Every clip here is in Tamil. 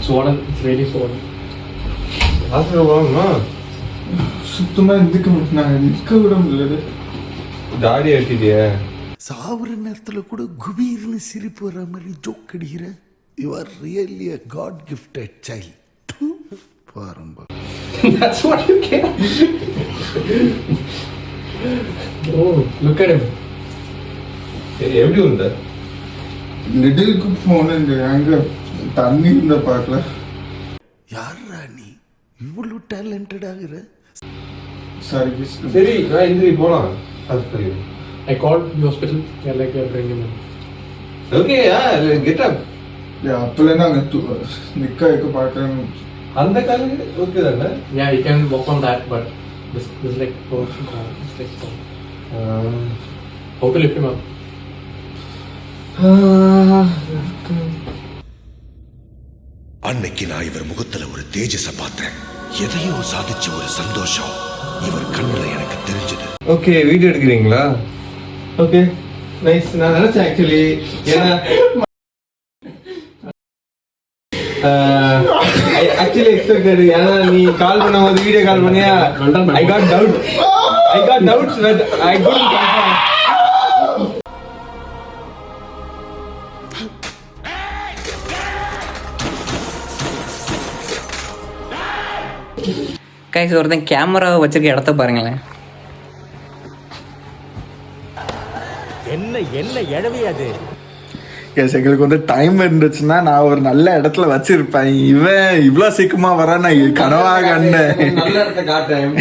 swollen. It's really swollen. Hospital போகணுமா? சுத்தமாக எதுக்கு நாங்கள் நிற்க விட முடியல. தாடி அடிச்சிட்டியா? சாவுற நேரத்தில் கூட குபீர்னு சிரிப்பு வர மாதிரி ஜோக் அடிக்கிற. You are really a god gifted child. பாருங்க. That's what you get. Oh, look at him. எப்படி வந்த? லிட்டிலுக்கு போனேன். அங்கே தண்ணி இருந்த பார்க்கல. யாரா நீ இவ்வளோ டேலண்டட் ஆகுற? சர்வீஸ். சரி நான் இந்திரி போகலாம் hospital. I called the hospital. They're like, they're bringing him in. Okay, yeah, get up. அப்போல நாங்கள் நிற்க வைக்க பார்க்குறேன். அந்த காலுக்கு ஓகே தானே? Yeah, he can walk on that, but this like this like how to lift him up? அன்னைக்கு நான் இவர் முகத்துல ஒரு தேஜஸ பார்த்தேன். எதையோ சாதிச்ச ஒரு சந்தோஷம் இவர் கண்ணுல எனக்கு தெரிஞ்சது. ஓகே, வீடியோ எடுக்கிறீங்களா? Okay nice. நான் நினைச்சேன் ஆக்சுவலி ஏன்னா ஆக்சுவலி எக்ஸ்பெக்டட் ஏன்னா நீ கால் பண்ணும்போது வீடியோ கால் பண்ணியா I got doubts but I couldn't confirm. Guys ஒருத்தன் கேமராவை வச்சிருக்க இடத்த பாருங்களேன். என்ன எழவி அது? எஸ், எங்களுக்கு வந்து டைம் இருந்துச்சுன்னா நான் ஒரு நல்ல இடத்துல வச்சிருப்பேன். இவன் இவ்வளோ சீக்கிரமா வர நான் கனவா கண்டேன். நல்ல இடத்த காட்டேன்.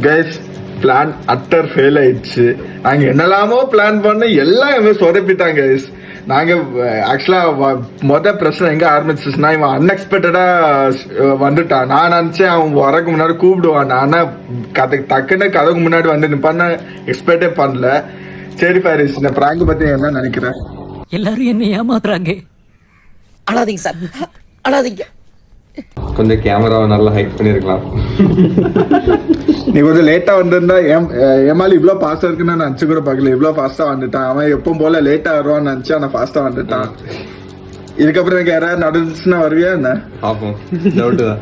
கைஸ், பிளான் அட்டர் ஃபெயில் ஆயிடுச்சு. நாங்கள் என்னெல்லாமோ பிளான் பண்ண எல்லாம் இவன் சொதப்பிட்டாங்க கைஸ். நாங்கள் ஆக்சுவலாக பிரச்சனை எங்கே ஆரம்பிச்சிச்சுன்னா இவன் அன்எக்ஸ்பெக்டடா வந்துட்டான். நான் நினச்சேன் அவன் வரக்கு முன்னாடி கூப்பிடுவான். ஆனால் டக்குன்னு கதைக்கு முன்னாடி வந்து நிற்பான்னு எக்ஸ்பெக்டே பண்ணல. சரி பாரிஸ், இந்த பிராங்க் பற்றி என்ன நினைக்கிறேன்? எல்லாரும் என்ன ஏமாத்துறாங்க. அழாதீங்க சார், அழாதீங்க. கொஞ்சம் கேமராவை நல்லா ஹைட் பண்ணிருக்கலாம். நீ கொஞ்சம் லேட்டா வந்திருந்தா ஏமாலி இவ்வளோ ஃபாஸ்டா இருக்குன்னு நான் நினச்சி கூட பார்க்கல. இவ்வளோ ஃபாஸ்டா வந்துட்டான். அவன் எப்பவும் போல லேட்டா வருவான்னு நினச்சா அவன் ஃபாஸ்டா வந்துட்டான். இதுக்கப்புறம் எனக்கு யாராவது நடந்துச்சுன்னா வருவியா என்ன? பார்ப்போம். டவுட்டு தான்.